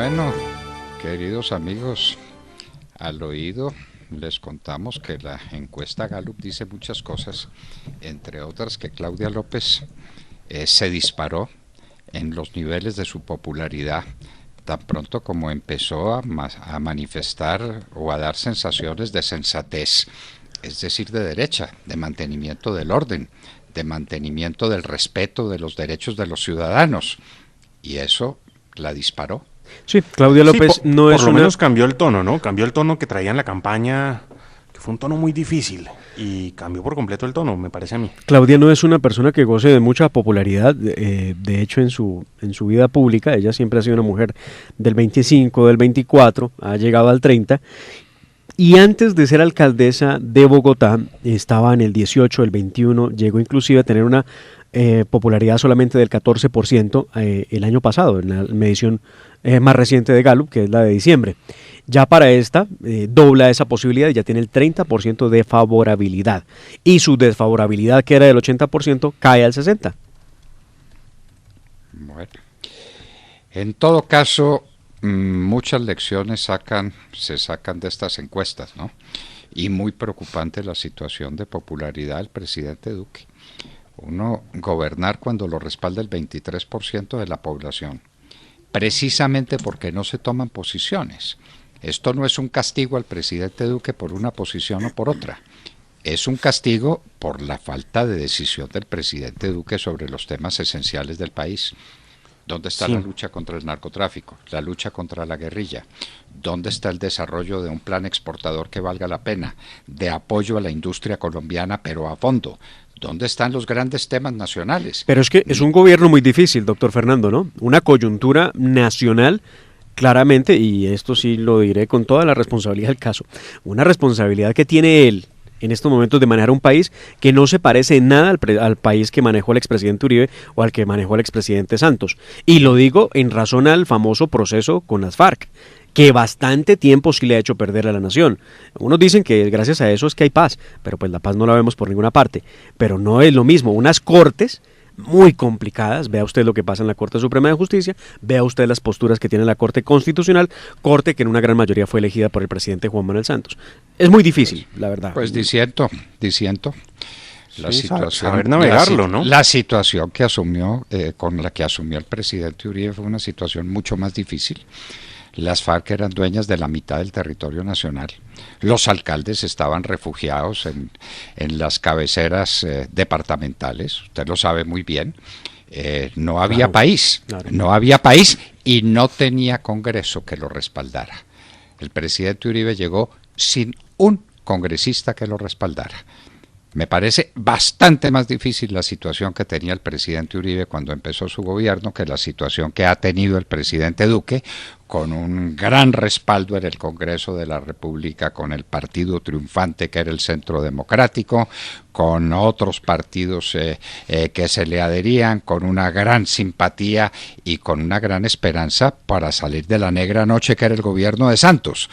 Bueno, queridos amigos, al oído les contamos que la encuesta Gallup dice muchas cosas, entre otras que Claudia López se disparó en los niveles de su popularidad tan pronto como empezó a manifestar o a dar sensaciones de sensatez, es decir, de derecha, de mantenimiento del orden, de mantenimiento del respeto de los derechos de los ciudadanos, y eso la disparó. Sí, Claudia López sí, no es por lo menos cambió el tono, ¿no? Cambió el tono que traía en la campaña, que fue un tono muy difícil, y cambió por completo el tono, me parece a mí. Claudia no es una persona que goce de mucha popularidad, de hecho en su vida pública, ella siempre ha sido una mujer del 25, del 24, ha llegado al 30, y antes de ser alcaldesa de Bogotá, estaba en el 18, el 21, llegó inclusive a tener una popularidad solamente del 14% el año pasado, en la medición más reciente de Gallup, que es la de diciembre. Ya para esta, dobla esa posibilidad y ya tiene el 30% de favorabilidad. Y su desfavorabilidad, que era del 80%, cae al 60%. Bueno, en todo caso, muchas lecciones se sacan de estas encuestas, ¿no? Y muy preocupante la situación de popularidad del presidente Duque. Uno gobernar cuando lo respalda el 23% de la población, precisamente porque no se toman posiciones. Esto no es un castigo al presidente Duque por una posición o por otra. Es un castigo por la falta de decisión del presidente Duque sobre los temas esenciales del país. ¿Dónde está la lucha contra el narcotráfico? La lucha contra la guerrilla. ¿Dónde está el desarrollo de un plan exportador que valga la pena? De apoyo a la industria colombiana, pero a fondo. ¿Dónde están los grandes temas nacionales? Pero es que es un gobierno muy difícil, doctor Fernando, ¿no? Una coyuntura nacional, claramente, y esto sí lo diré con toda la responsabilidad del caso, una responsabilidad que tiene él en estos momentos de manejar un país que no se parece en nada al país que manejó el expresidente Uribe o al que manejó el expresidente Santos. Y lo digo en razón al famoso proceso con las FARC, que bastante tiempo sí le ha hecho perder a la nación. Unos dicen que gracias a eso es que hay paz, pero pues la paz no la vemos por ninguna parte. Pero no es lo mismo, unas cortes muy complicadas, vea usted lo que pasa en la Corte Suprema de Justicia, vea usted las posturas que tiene la Corte Constitucional, corte que en una gran mayoría fue elegida por el presidente Juan Manuel Santos. Es muy difícil, la verdad. Pues diciendo. La situación, saber navegarlo, ¿no? La situación que asumió, con la que asumió el presidente Uribe fue una situación mucho más difícil. Las FARC eran dueñas de la mitad del territorio nacional. Los alcaldes estaban refugiados en las cabeceras departamentales. Usted lo sabe muy bien. No había país. No había país y no tenía Congreso que lo respaldara. El presidente Uribe llegó sin un congresista que lo respaldara. Me parece bastante más difícil la situación que tenía el presidente Uribe cuando empezó su gobierno que la situación que ha tenido el presidente Duque, con un gran respaldo en el Congreso de la República, con el partido triunfante que era el Centro Democrático, con otros partidos que se le adherían, con una gran simpatía y con una gran esperanza para salir de la negra noche que era el gobierno de Santos.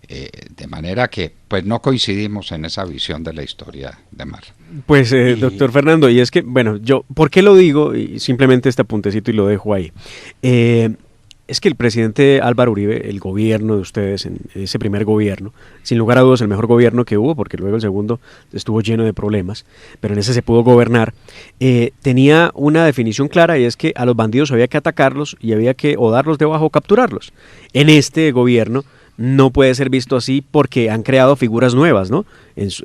De manera que pues no coincidimos en esa visión de la historia de Mar. Pues doctor Fernando, y es que, bueno, yo, ¿por qué lo digo? Y simplemente este apuntecito y lo dejo ahí. Es que el presidente Álvaro Uribe, el gobierno de ustedes, en ese primer gobierno, sin lugar a dudas el mejor gobierno que hubo, porque luego el segundo estuvo lleno de problemas, pero en ese se pudo gobernar, tenía una definición clara, y es que a los bandidos había que atacarlos y había que o darlos debajo o capturarlos. En este gobierno no puede ser visto así porque han creado figuras nuevas, ¿no?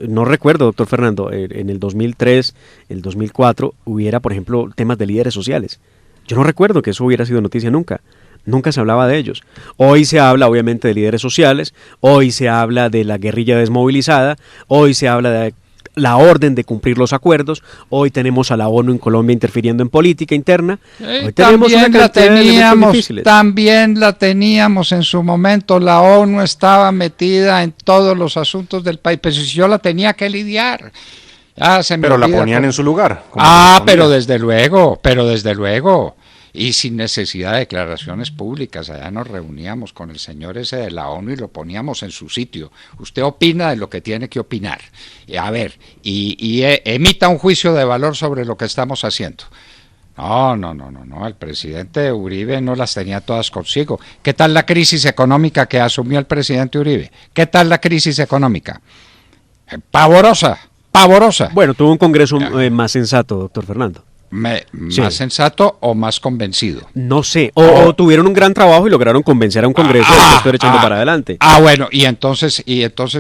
No recuerdo, doctor Fernando, en el 2003, el 2004, hubiera, por ejemplo, temas de líderes sociales. Yo no recuerdo que eso hubiera sido noticia nunca. Nunca se hablaba de ellos. Hoy se habla, obviamente, de líderes sociales, hoy se habla de la guerrilla desmovilizada, hoy se habla de la orden de cumplir los acuerdos, hoy tenemos a la ONU en Colombia interfiriendo en política interna, hoy tenemos una cantidad de elementos difíciles. También la teníamos en su momento, la ONU estaba metida en todos los asuntos del país, pero si yo la tenía que lidiar. Pero la ponían en su lugar. Pero desde luego. Y sin necesidad de declaraciones públicas, allá nos reuníamos con el señor ese de la ONU y lo poníamos en su sitio. Usted opina de lo que tiene que opinar. A ver, y emita un juicio de valor sobre lo que estamos haciendo. No, el presidente Uribe no las tenía todas consigo. ¿Qué tal la crisis económica que asumió el presidente Uribe? ¿Qué tal la crisis económica? Pavorosa, pavorosa. Bueno, tuvo un congreso más sensato, doctor Fernando. Sí. ¿Más sensato o más convencido? No sé, o tuvieron un gran trabajo y lograron convencer a un congreso de que estoy echando para adelante. Bueno, y entonces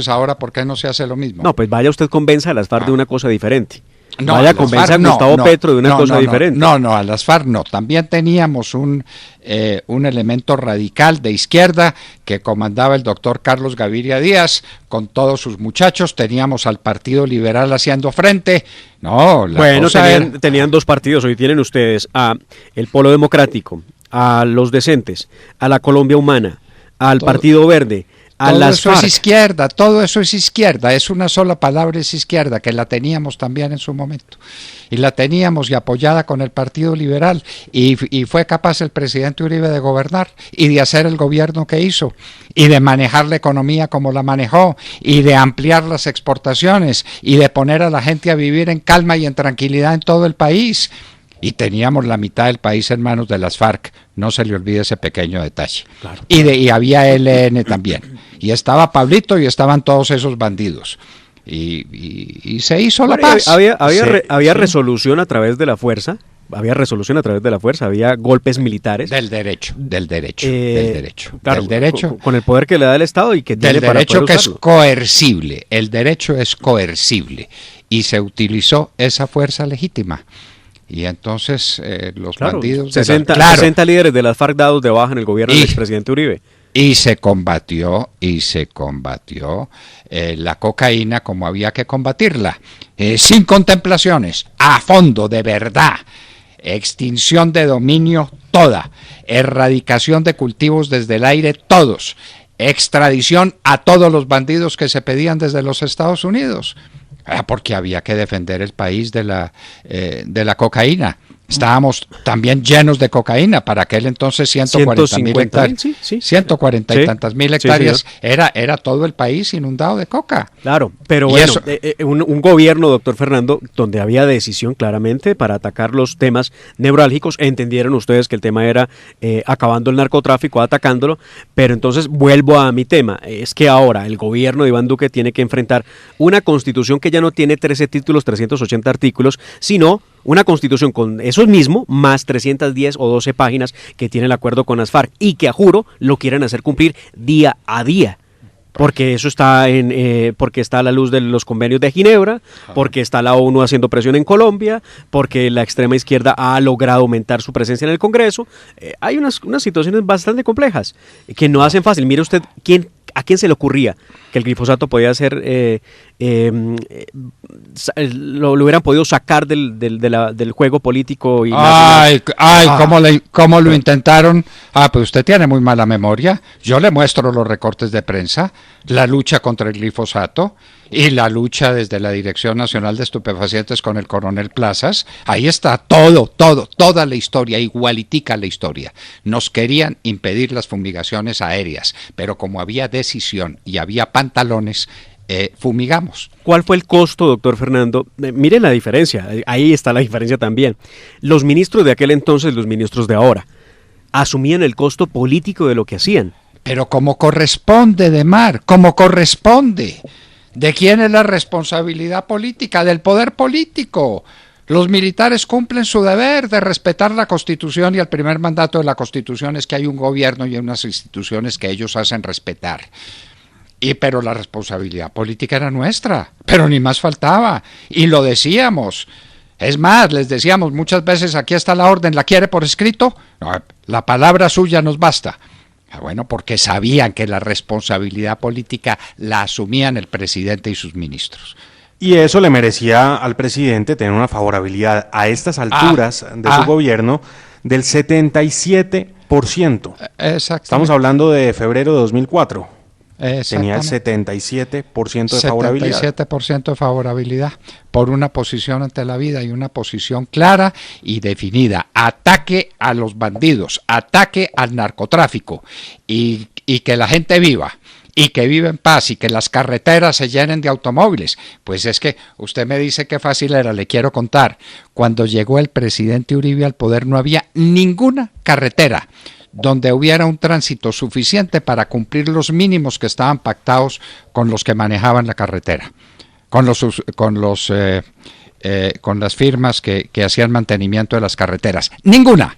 ahora, ¿por qué no se hace lo mismo? No, pues vaya usted convenza a las FARC de una cosa diferente. No, vaya convenza a Gustavo Petro de una cosa diferente. No, a las FARC no. También teníamos un elemento radical de izquierda que comandaba el doctor Carlos Gaviria Díaz con todos sus muchachos. Teníamos al Partido Liberal haciendo frente. Bueno, tenían dos partidos. Hoy tienen ustedes a el Polo Democrático, a los Decentes, a la Colombia Humana, al Partido Verde. Todo eso es izquierda, todo eso es izquierda, es una sola palabra, es izquierda, que la teníamos también en su momento. Y la teníamos y apoyada con el Partido Liberal, y fue capaz el presidente Uribe de gobernar y de hacer el gobierno que hizo, y de manejar la economía como la manejó, y de ampliar las exportaciones, y de poner a la gente a vivir en calma y en tranquilidad en todo el país. Y teníamos la mitad del país en manos de las FARC, no se le olvide ese pequeño detalle. Claro. Y había ELN también, y estaba Pablito y estaban todos esos bandidos. Y se hizo la paz. Había resolución a través de la fuerza. Había golpes militares. Del derecho. Claro, del derecho. Con el poder que le da el Estado y que tiene del para derecho poder que usarlo. es coercible. El derecho es coercible. Y se utilizó esa fuerza legítima. Y entonces los bandidos... 60 líderes de las FARC dados de baja en el gobierno del expresidente Uribe. Y se combatió la cocaína como había que combatirla, sin contemplaciones, a fondo, de verdad. Extinción de dominio toda, erradicación de cultivos desde el aire todos, extradición a todos los bandidos que se pedían desde los Estados Unidos. Porque había que defender el país de la cocaína. Estábamos también llenos de cocaína. Para aquel entonces 140.000 hectáreas. Sí. 140 y tantas mil hectáreas. Era todo el país inundado de coca. Claro, pero bueno, un gobierno, doctor Fernando, donde había decisión claramente para atacar los temas neurálgicos. Entendieron ustedes que el tema era acabando el narcotráfico, atacándolo. Pero entonces vuelvo a mi tema. Es que ahora el gobierno de Iván Duque tiene que enfrentar una constitución que ya no tiene 13 títulos, 380 artículos, sino una constitución con esos mismos, más 310 o 12 páginas que tiene el acuerdo con las FARC y que a juro lo quieren hacer cumplir día a día. Porque eso está porque está a la luz de los convenios de Ginebra, porque está la ONU haciendo presión en Colombia, porque la extrema izquierda ha logrado aumentar su presencia en el Congreso. Hay unas situaciones bastante complejas que no hacen fácil. Mire usted, ¿a quién se le ocurría que el glifosato podía ser, lo hubieran podido sacar del juego político? ¿Cómo lo intentaron? Pues usted tiene muy mala memoria. Yo le muestro los recortes de prensa, la lucha contra el glifosato y la lucha desde la Dirección Nacional de Estupefacientes con el coronel Plazas. Ahí está toda la historia, igualitica la historia. Nos querían impedir las fumigaciones aéreas, pero como había decisión y había pantalones, fumigamos. ¿Cuál fue el costo, doctor Fernando? Mire la diferencia, ahí está la diferencia también. Los ministros de aquel entonces, los ministros de ahora, asumían el costo político de lo que hacían. Pero como corresponde, Demar, como corresponde. ¿De quién es la responsabilidad política? Del poder político. Los militares cumplen su deber de respetar la Constitución y el primer mandato de la Constitución es que hay un gobierno y unas instituciones que ellos hacen respetar. Pero la responsabilidad política era nuestra, pero ni más faltaba. Y lo decíamos. Es más, les decíamos muchas veces, aquí está la orden, ¿la quiere por escrito? No, la palabra suya nos basta. Bueno, porque sabían que la responsabilidad política la asumían el presidente y sus ministros. Y eso le merecía al presidente tener una favorabilidad a estas alturas de su gobierno del 77%. Estamos hablando de febrero de 2004. Tenía el 77% de favorabilidad. 77% de favorabilidad por una posición ante la vida y una posición clara y definida. Ataque a los bandidos, ataque al narcotráfico y que la gente viva y que vive en paz y que las carreteras se llenen de automóviles. Pues es que usted me dice qué fácil era, le quiero contar. Cuando llegó el presidente Uribe al poder no había ninguna carretera donde hubiera un tránsito suficiente para cumplir los mínimos que estaban pactados con los que manejaban la carretera, con las firmas que hacían mantenimiento de las carreteras. Ninguna.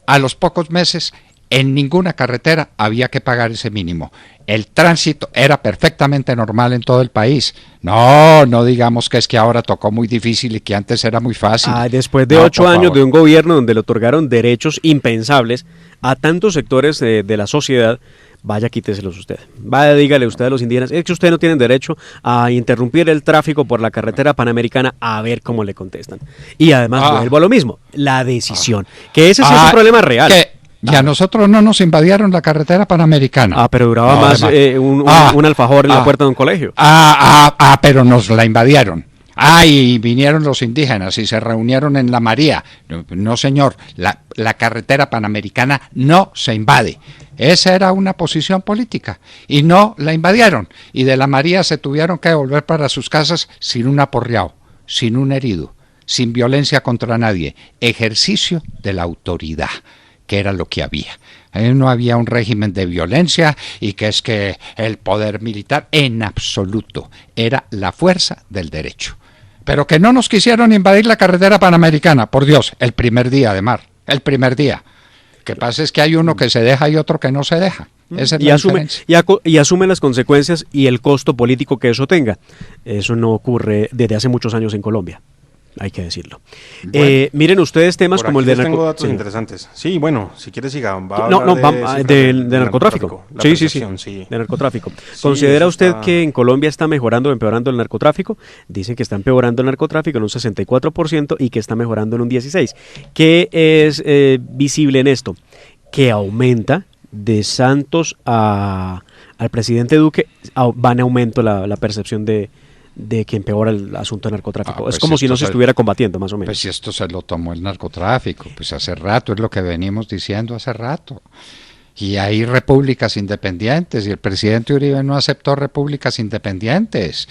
A los pocos meses, en ninguna carretera había que pagar ese mínimo. El tránsito era perfectamente normal en todo el país. No digamos que es que ahora tocó muy difícil y que antes era muy fácil. Después de 8 años de un gobierno donde le otorgaron derechos impensables a tantos sectores de la sociedad, vaya, quíteselos usted. Vaya, dígale usted a los indígenas, es que ustedes no tienen derecho a interrumpir el tráfico por la carretera panamericana, a ver cómo le contestan. Y además vuelvo a lo mismo, la decisión, que ese sí es un problema real. Y a nosotros no nos invadieron la carretera panamericana. Pero duraba más un alfajor en la puerta de un colegio. Pero nos la invadieron. Y vinieron los indígenas y se reunieron en la María. No, señor, la carretera panamericana no se invade. Esa era una posición política y no la invadieron. Y de la María se tuvieron que volver para sus casas sin un aporreado, sin un herido, sin violencia contra nadie. Ejercicio de la autoridad, que era lo que había. No había un régimen de violencia y que es que el poder militar, en absoluto, era la fuerza del derecho. Pero que no nos quisieron invadir la carretera panamericana, por Dios, el primer día de mar, el primer día. Lo que pasa es que hay uno que se deja y otro que no se deja. Esa es la diferencia. Y asume las consecuencias y el costo político que eso tenga. Eso no ocurre desde hace muchos años en Colombia, hay que decirlo. Bueno, miren ustedes temas como el de narcotráfico. Tengo datos interesantes. Sí, bueno, si quieres siga. De narcotráfico. Sí, de narcotráfico. ¿Considera usted que en Colombia está mejorando o empeorando el narcotráfico? Dicen que está empeorando el narcotráfico en un 64% y que está mejorando en un 16%. ¿Qué es visible en esto? Que aumenta de Santos al presidente Duque, va en aumento la percepción de que empeora el asunto del narcotráfico. Es como si no se estuviera combatiendo, más o menos. Pues si esto se lo tomó el narcotráfico, pues hace rato, es lo que venimos diciendo hace rato. Y hay repúblicas independientes, y el presidente Uribe no aceptó repúblicas independientes.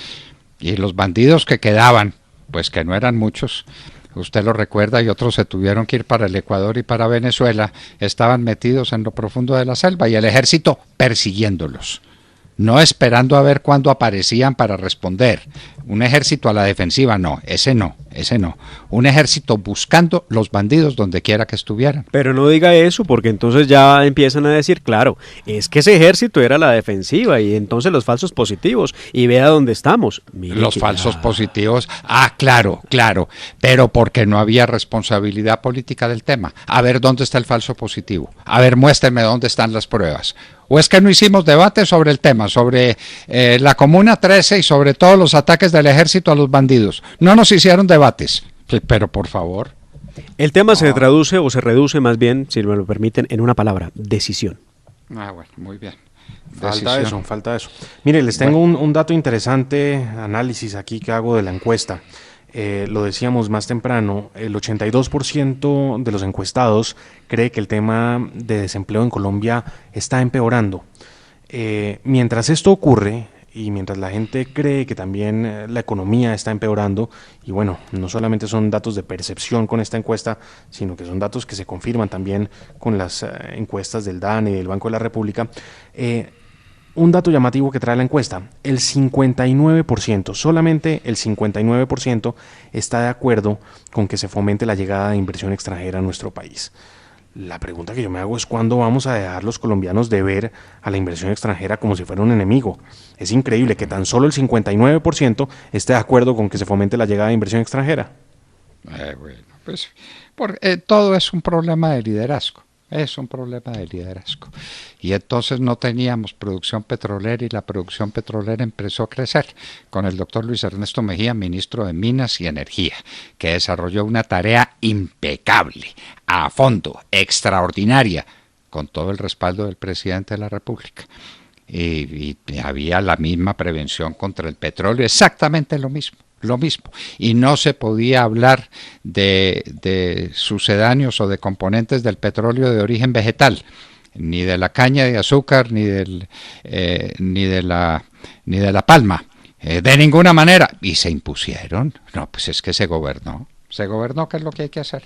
Y los bandidos que quedaban, pues que no eran muchos, usted lo recuerda, y otros se tuvieron que ir para el Ecuador y para Venezuela, estaban metidos en lo profundo de la selva, y el ejército persiguiéndolos. No esperando a ver cuándo aparecían para responder. Un ejército a la defensiva, no. Un ejército buscando los bandidos donde quiera que estuvieran. Pero no diga eso, porque entonces ya empiezan a decir, claro, es que ese ejército era la defensiva y entonces los falsos positivos, y vea dónde estamos. Mire los falsos positivos, claro, pero porque no había responsabilidad política del tema. A ver, ¿dónde está el falso positivo? A ver, muéstrame dónde están las pruebas. ¿O es que no hicimos debate sobre el tema, sobre la Comuna 13 y sobre todos los ataques del ejército a los bandidos? No nos hicieron debates, pero por favor. El tema se traduce o se reduce más bien, si me lo permiten, en una palabra: decisión. Bueno, muy bien. Falta eso. Mire, les tengo un dato interesante, análisis aquí que hago de la encuesta. Lo decíamos más temprano, el 82% de los encuestados cree que el tema de desempleo en Colombia está empeorando. Mientras esto ocurre y mientras la gente cree que también la economía está empeorando, y bueno, no solamente son datos de percepción con esta encuesta, sino que son datos que se confirman también con las encuestas del DANE y del Banco de la República, un dato llamativo que trae la encuesta: el 59%, solamente el 59% está de acuerdo con que se fomente la llegada de inversión extranjera a nuestro país. La pregunta que yo me hago es: ¿cuándo vamos a dejar los colombianos de ver a la inversión extranjera como si fuera un enemigo? Es increíble que tan solo el 59% esté de acuerdo con que se fomente la llegada de inversión extranjera. Todo es un problema de liderazgo. Y entonces no teníamos producción petrolera, y la producción petrolera empezó a crecer con el doctor Luis Ernesto Mejía, ministro de Minas y Energía, que desarrolló una tarea impecable, a fondo, extraordinaria, con todo el respaldo del presidente de la República. Y había la misma prevención contra el petróleo, exactamente lo mismo. Y no se podía hablar de sucedáneos o de componentes del petróleo de origen vegetal. ni de la caña de azúcar, ni de la palma, de ninguna manera. Y se impusieron. No, pues es que se gobernó, que es lo que hay que hacer.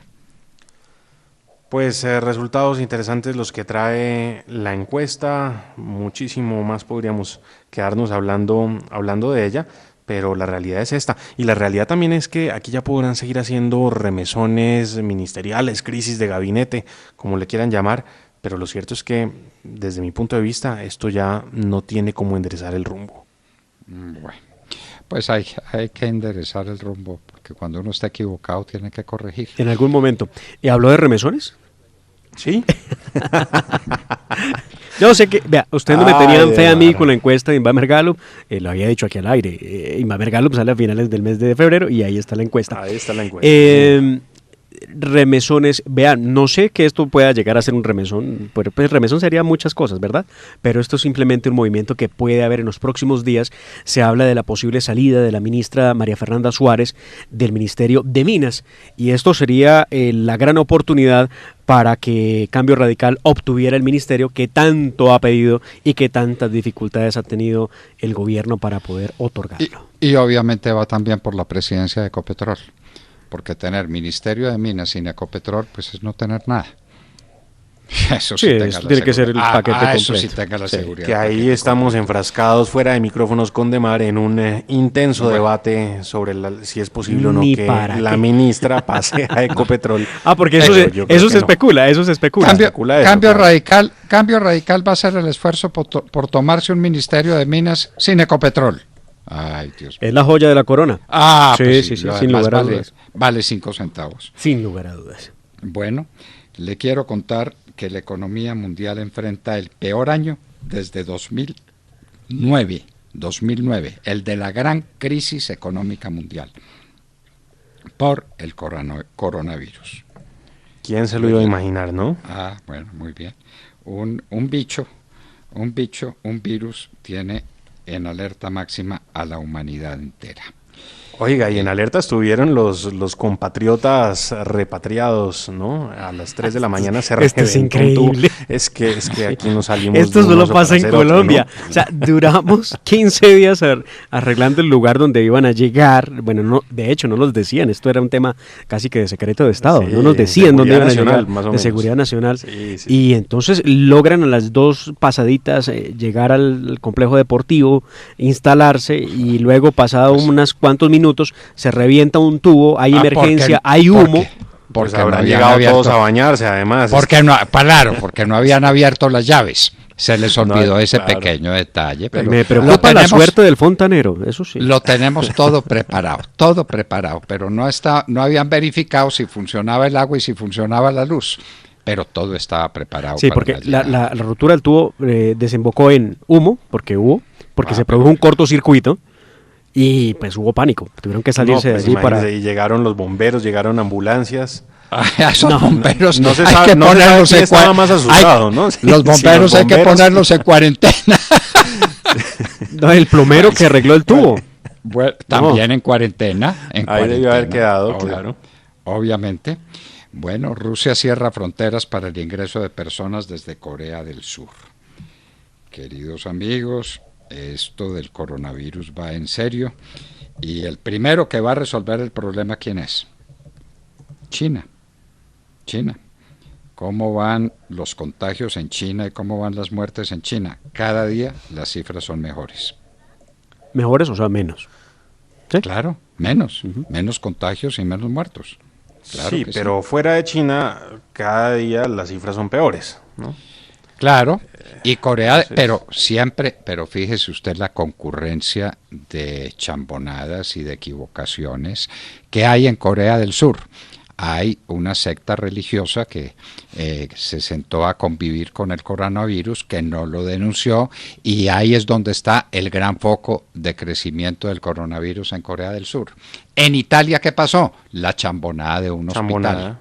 Pues resultados interesantes los que trae la encuesta, muchísimo más podríamos quedarnos hablando de ella, pero la realidad es esta. Y la realidad también es que aquí ya podrán seguir haciendo remesones ministeriales, crisis de gabinete, como le quieran llamar, pero lo cierto es que desde mi punto de vista esto ya no tiene cómo enderezar el rumbo. Bueno, pues hay que enderezar el rumbo, porque cuando uno está equivocado tiene que corregir. En algún momento. ¿Habló de remesones? Sí. Yo sé que, vea, ustedes no me tenían fe a mí con la encuesta de Inbamer Gallup, lo había dicho aquí al aire. Inbamer Gallup sale a finales del mes de febrero y ahí está la encuesta. Ahí está la encuesta. Remesones, vean, no sé que esto pueda llegar a ser un remesón, pues remesón sería muchas cosas, ¿verdad? Pero esto es simplemente un movimiento que puede haber en los próximos días. Se habla de la posible salida de la ministra María Fernanda Suárez del Ministerio de Minas, y esto sería la gran oportunidad para que Cambio Radical obtuviera el ministerio que tanto ha pedido y que tantas dificultades ha tenido el gobierno para poder otorgarlo. Y obviamente va también por la presidencia de Ecopetrol, porque tener Ministerio de Minas sin Ecopetrol pues es no tener nada. Eso sí, tiene que ser el paquete completo. Eso sí tenga la seguridad. Que ahí estamos enfrascados fuera de micrófonos con Demar en un intenso debate sobre si es posible o no que la ministra pase a Ecopetrol. Porque eso se especula. Cambio Radical va a hacer el esfuerzo por tomarse un Ministerio de Minas sin Ecopetrol. Ay, Dios mío. Es la joya de la corona. Sí, sin lugar a dudas. Vale 5 centavos. Sin lugar a dudas. Bueno, le quiero contar que la economía mundial enfrenta el peor año desde 2009, el de la gran crisis económica mundial por el coronavirus. ¿Quién se lo iba a imaginar, no? Bueno, muy bien. Un virus tiene en alerta máxima a la humanidad entera. Oiga, y en alerta estuvieron los compatriotas repatriados, ¿no? A las 3 de la mañana se reventó. Esto es increíble. Es que aquí no salimos. Esto solo pasa en Colombia. Otro, ¿no? O sea, duramos 15 días arreglando el lugar donde iban a llegar. Bueno, no, de hecho, no nos decían. Esto era un tema casi que de secreto de Estado. Sí, no nos decían dónde iban a llegar. Más o menos. Seguridad nacional. Sí. Y entonces logran a las 2 pasaditas llegar al complejo deportivo, instalarse, y luego pasado unos cuantos minutos se revienta un tubo, hay emergencia, hay humo. Porque habrán llegado todos a bañarse, además. Porque no habían abierto las llaves. Se les olvidó ese pequeño detalle. Pero me preocupa la suerte del fontanero, eso sí. Lo tenemos todo preparado, pero no habían verificado si funcionaba el agua y si funcionaba la luz. Pero todo estaba preparado. Sí, porque la ruptura del tubo desembocó en humo, porque se produjo un cortocircuito. Y pues hubo pánico, tuvieron que salirse de allí para... Y llegaron los bomberos, llegaron ambulancias. Esos bomberos no se sabe quién estaba más asustado, ¿no? Los bomberos hay que ponerlos en cuarentena. No, el plomero que arregló el tubo. Bueno, también en cuarentena. Ahí debió haber quedado, claro. Obviamente. Bueno, Rusia cierra fronteras para el ingreso de personas desde Corea del Sur. Queridos amigos, esto del coronavirus va en serio, y el primero que va a resolver el problema, ¿quién es? China. ¿Cómo van los contagios en China y cómo van las muertes en China? Cada día las cifras son mejores. ¿Mejores, o sea, menos? ¿Sí? Claro, menos contagios y menos muertos. Claro, sí, pero fuera de China cada día las cifras son peores, ¿no? Claro, y Corea, pero fíjese usted la concurrencia de chambonadas y de equivocaciones que hay en Corea del Sur. Hay una secta religiosa que se sentó a convivir con el coronavirus, que no lo denunció, y ahí es donde está el gran foco de crecimiento del coronavirus en Corea del Sur. En Italia, ¿qué pasó? La chambonada de un hospital.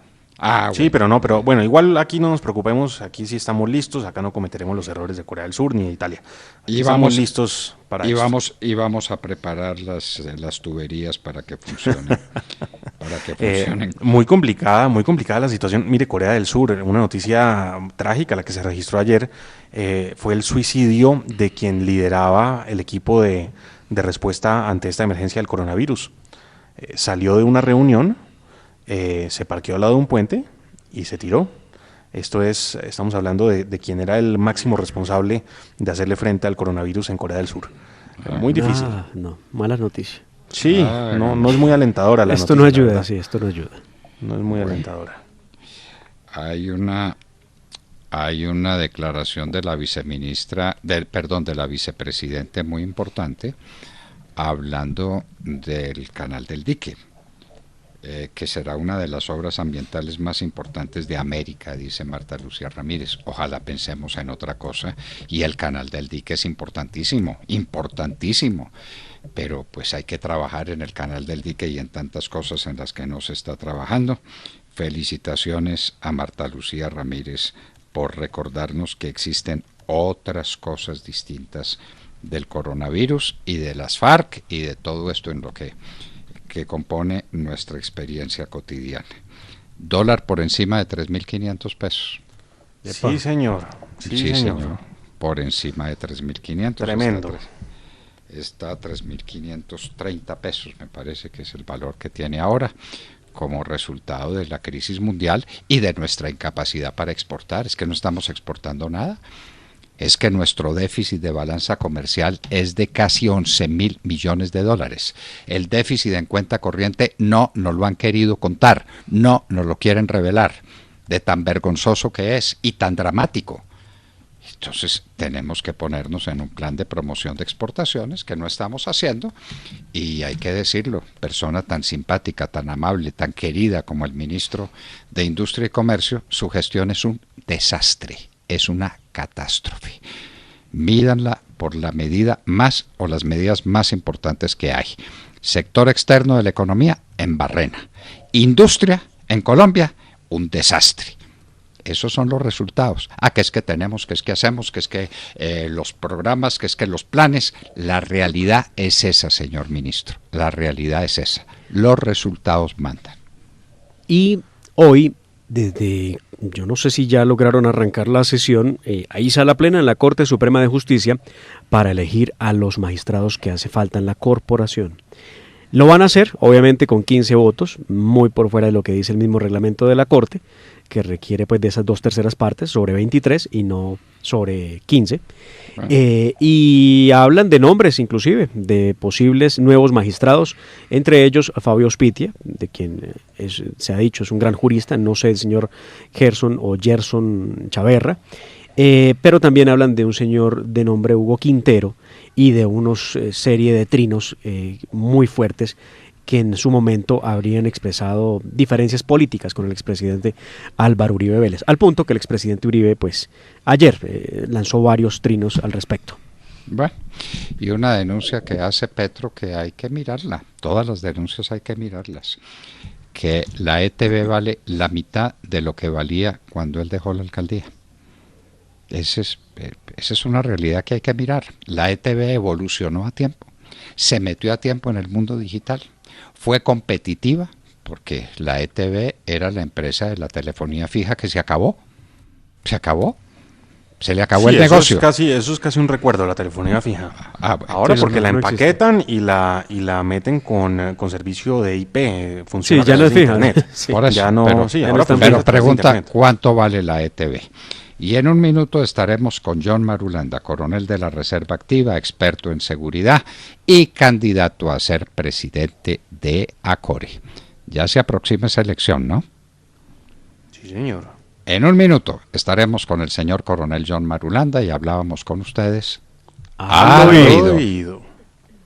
Sí, pero bueno, igual aquí no nos preocupemos, aquí sí estamos listos, acá no cometeremos los errores de Corea del Sur ni de Italia. Estamos listos para y vamos a preparar las tuberías para que funcionen. para que funcionen. Muy complicada la situación. Mire, Corea del Sur, una noticia trágica, la que se registró ayer, fue el suicidio de quien lideraba el equipo de respuesta ante esta emergencia del coronavirus. Salió de una reunión, se parqueó al lado de un puente y se tiró. Estamos hablando de quien era el máximo responsable de hacerle frente al coronavirus en Corea del Sur. Muy difícil. No, mala noticia. Sí, no es muy alentadora la noticia. Esto no ayuda, sí, esto no ayuda. No es muy alentadora. Hay una declaración de la de la vicepresidente muy importante, hablando del Canal del Dique, que será una de las obras ambientales más importantes de América, dice Marta Lucía Ramírez. Ojalá pensemos en otra cosa, y el Canal del Dique es importantísimo, pero pues hay que trabajar en el Canal del Dique y en tantas cosas en las que no se está trabajando. Felicitaciones a Marta Lucía Ramírez por recordarnos que existen otras cosas distintas del coronavirus y de las FARC y de todo esto en lo que compone nuestra experiencia cotidiana. Dólar por encima de 3.500 pesos. Sí, señor. Sí, señor. Por encima de 3.500. Tremendo. Está a 3.530 pesos, me parece que es el valor que tiene ahora, como resultado de la crisis mundial y de nuestra incapacidad para exportar. Es que no estamos exportando nada. Es que nuestro déficit de balanza comercial es de casi 11.000 millones de dólares. El déficit en cuenta corriente no nos lo han querido contar, no nos lo quieren revelar, de tan vergonzoso que es y tan dramático. Entonces tenemos que ponernos en un plan de promoción de exportaciones que no estamos haciendo, y hay que decirlo, persona tan simpática, tan amable, tan querida como el ministro de Industria y Comercio, su gestión es un desastre, es una catástrofe. Mídanla por la medida más o las medidas más importantes que hay. Sector externo de la economía en Barrena. Industria en Colombia, un desastre. Esos son los resultados. Que es que tenemos, que es que hacemos, que es que los programas, que es que los planes. La realidad es esa, señor ministro. La realidad es esa. Los resultados mandan. Y hoy, yo no sé si ya lograron arrancar la sesión, hay sala plena en la Corte Suprema de Justicia para elegir a los magistrados que hace falta en la corporación. Lo van a hacer, obviamente, con 15 votos, muy por fuera de lo que dice el mismo reglamento de la Corte, que requiere pues de esas 2/3 partes, sobre 23 y no sobre 15. Y hablan de nombres, inclusive, de posibles nuevos magistrados, entre ellos Fabio Spitia, de quien se ha dicho es un gran jurista, no sé el señor Gerson Chaverra, pero también hablan de un señor de nombre Hugo Quintero y de unos serie de trinos muy fuertes que en su momento habrían expresado diferencias políticas con el expresidente Álvaro Uribe Vélez, al punto que el expresidente Uribe, pues, ayer lanzó varios trinos al respecto. Bueno, y una denuncia que hace Petro que hay que mirarla, todas las denuncias hay que mirarlas, que la ETB vale la mitad de lo que valía cuando él dejó la alcaldía. Esa es una realidad que hay que mirar. La ETB evolucionó a tiempo, se metió a tiempo en el mundo digital, fue competitiva, porque la ETB era la empresa de la telefonía fija que se acabó, se le acabó el negocio. Eso es casi un recuerdo, la telefonía fija. Ahora porque la empaquetan y la meten con servicio de IP, funciona ya no es fija. Sí. Por eso, ya no, pero pregunta cuánto vale la ETB. Y en un minuto estaremos con John Marulanda, coronel de la Reserva Activa, experto en seguridad y candidato a ser presidente de ACORE. Ya se aproxima esa elección, ¿no? Sí, señor. En un minuto estaremos con el señor coronel John Marulanda y hablábamos con ustedes al oído.